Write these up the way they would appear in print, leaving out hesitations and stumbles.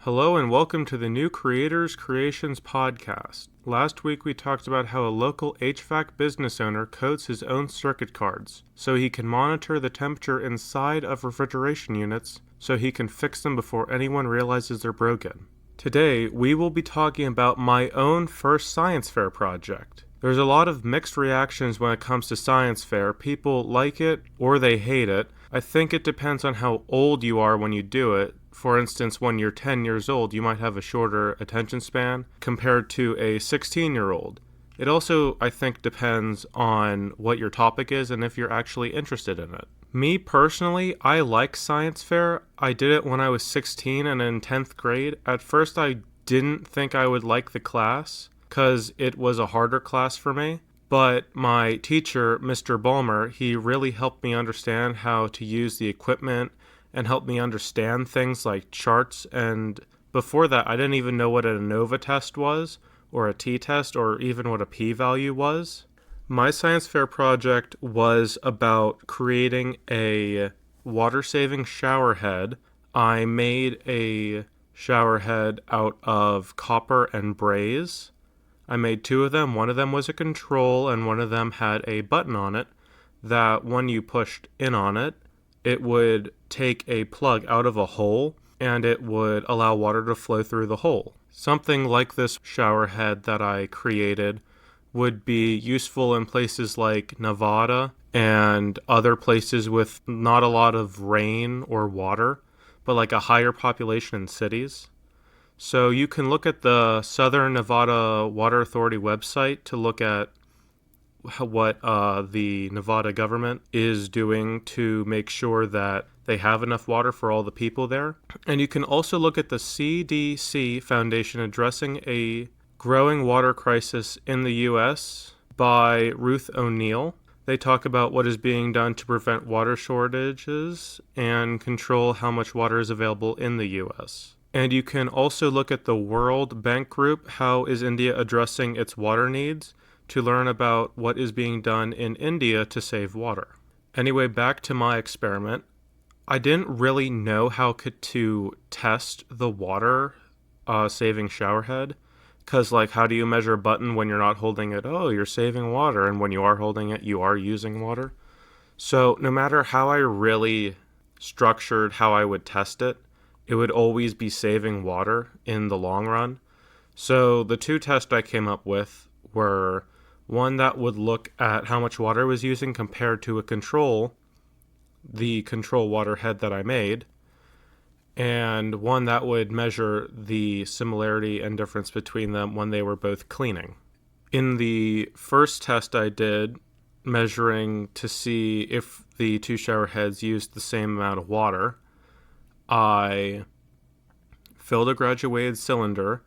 Hello and welcome to the New Creators Creations podcast. Last week we talked about how a local HVAC business owner codes his own circuit cards so he can monitor the temperature inside of refrigeration units so he can fix them before anyone realizes they're broken. Today we will be talking about my own first science fair project. There's a lot of mixed reactions when it comes to science fair. People like it or they hate it. I think it depends on how old you are when you do it. For instance, when you're 10 years old, you might have a shorter attention span compared to a 16-year-old. It also, I think, depends on what your topic is and if you're actually interested in it. Me personally, I like science fair. I did it when I was 16 and in 10th grade. At first, I didn't think I would like the class because it was a harder class for me. But my teacher, Mr. Balmer, he really helped me understand how to use the equipment and helped me understand things like charts. And before that, I didn't even know what an ANOVA test was, or a t-test, or even what a p-value was. My science fair project was about creating a water-saving shower head. I made a shower head out of copper and braze. I made two of them. One of them was a control, and one of them had a button on it that when you pushed in on it, it would take a plug out of a hole and it would allow water to flow through the hole. Something like this shower head that I created would be useful in places like Nevada and other places with not a lot of rain or water, but like a higher population in cities. So you can look at the Southern Nevada Water Authority website to look at what the Nevada government is doing to make sure that they have enough water for all the people there. And you can also look at the CDC Foundation Addressing a Growing Water Crisis in the U.S. by Ruth O'Neill. They talk about what is being done to prevent water shortages and control how much water is available in the U.S. And you can also look at the World Bank Group, How is India Addressing its Water Needs, to learn about what is being done in India to save water. Anyway, back to my experiment. I didn't really know how to test the water saving shower head, because how do you measure a button when you're not holding it? Oh, you're saving water, and when you are holding it, you are using water. So no matter how I really structured how I would test it, it would always be saving water in the long run. So the two tests I came up with were one that would look at how much water I was using compared to a control, the control water head that I made, and one that would measure the similarity and difference between them when they were both cleaning. In the first test I did, measuring to see if the two shower heads used the same amount of water, I filled a graduated cylinder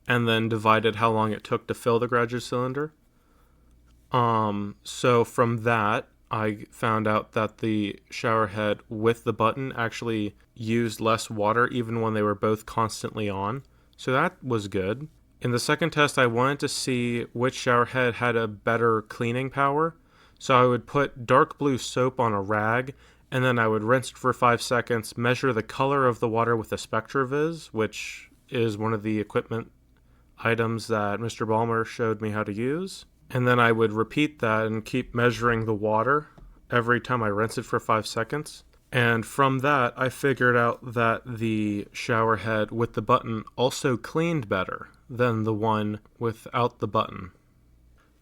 and then divided how long it took to fill the graduated cylinder. So from that, I found out that the shower head with the button actually used less water even when they were both constantly on. So that was good. In the second test, I wanted to see which shower head had a better cleaning power. So I would put dark blue soap on a rag, and then I would rinse it for 5 seconds, measure the color of the water with a SpectraVis, which is one of the equipment items that Mr. Balmer showed me how to use. And then I would repeat that and keep measuring the water every time I rinse it for 5 seconds. And from that, I figured out that the shower head with the button also cleaned better than the one without the button.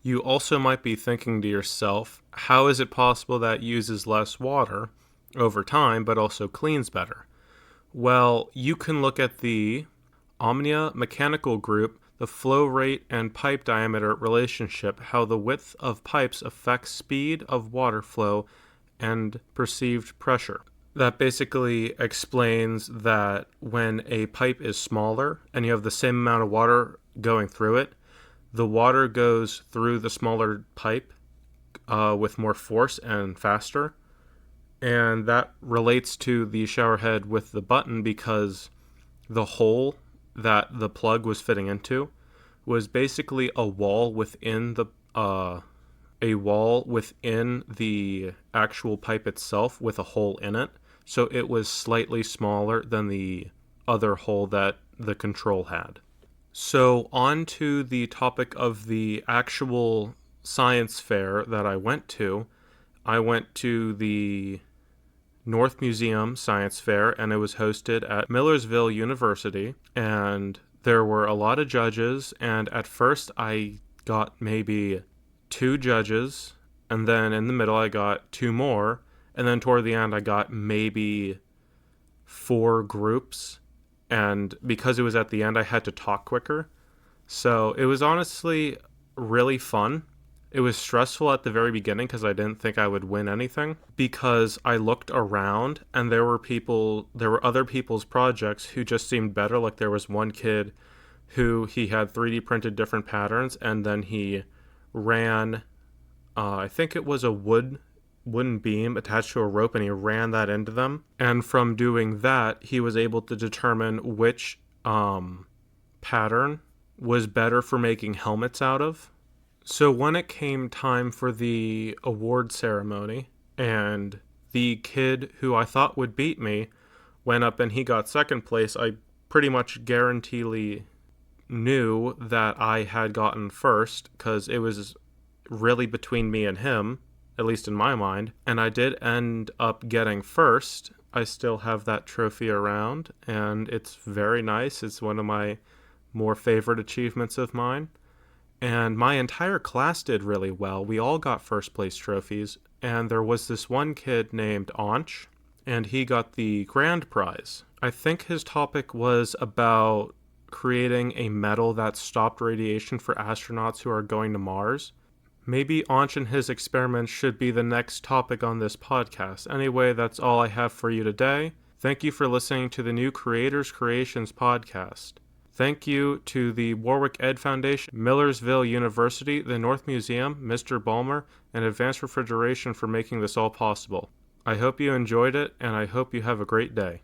You also might be thinking to yourself, how is it possible that uses less water over time but also cleans better? Well, you can look at the Omnia mechanical group, the flow rate and pipe diameter relationship, how the width of pipes affects speed of water flow and perceived pressure. That basically explains that when a pipe is smaller and you have the same amount of water going through it, the water goes through the smaller pipe with more force and faster. And that relates to the shower head with the button because the hole that the plug was fitting into was basically a wall within the actual pipe itself with a hole in it. So it was slightly smaller than the other hole that the control had. So on to the topic of the actual science fair that I went to. I went to the North Museum Science Fair, and it was hosted at Millersville University, and there were a lot of judges, and at first I got maybe 2 judges, and then in the middle I got 2 more, and then toward the end I got maybe 4 groups, and because it was at the end I had to talk quicker. So it was honestly really fun. It was stressful at the very beginning because I didn't think I would win anything, because I looked around and there were other people's projects who just seemed better. Like there was one kid who he had 3D printed different patterns, and then he ran, I think it was a wooden beam attached to a rope, and he ran that into them. And from doing that, he was able to determine which pattern was better for making helmets out of. So when it came time for the award ceremony, and the kid who I thought would beat me went up and he got second place, I pretty much guaranteedly knew that I had gotten first, because it was really between me and him, at least in my mind. And I did end up getting first. I still have that trophy around, and it's very nice. It's one of my more favorite achievements of mine. And my entire class did really well. We all got first place trophies, and there was this one kid named Anch, and he got the grand prize. I think his topic was about creating a metal that stopped radiation for astronauts who are going to Mars. Maybe Anch and his experiments should be the next topic on this podcast. Anyway, that's all I have for you today. Thank you for listening to the new Creators Creations podcast. Thank you to the Warwick Ed Foundation, Millersville University, the North Museum, Mr. Ballmer, and Advanced Refrigeration for making this all possible. I hope you enjoyed it, and I hope you have a great day.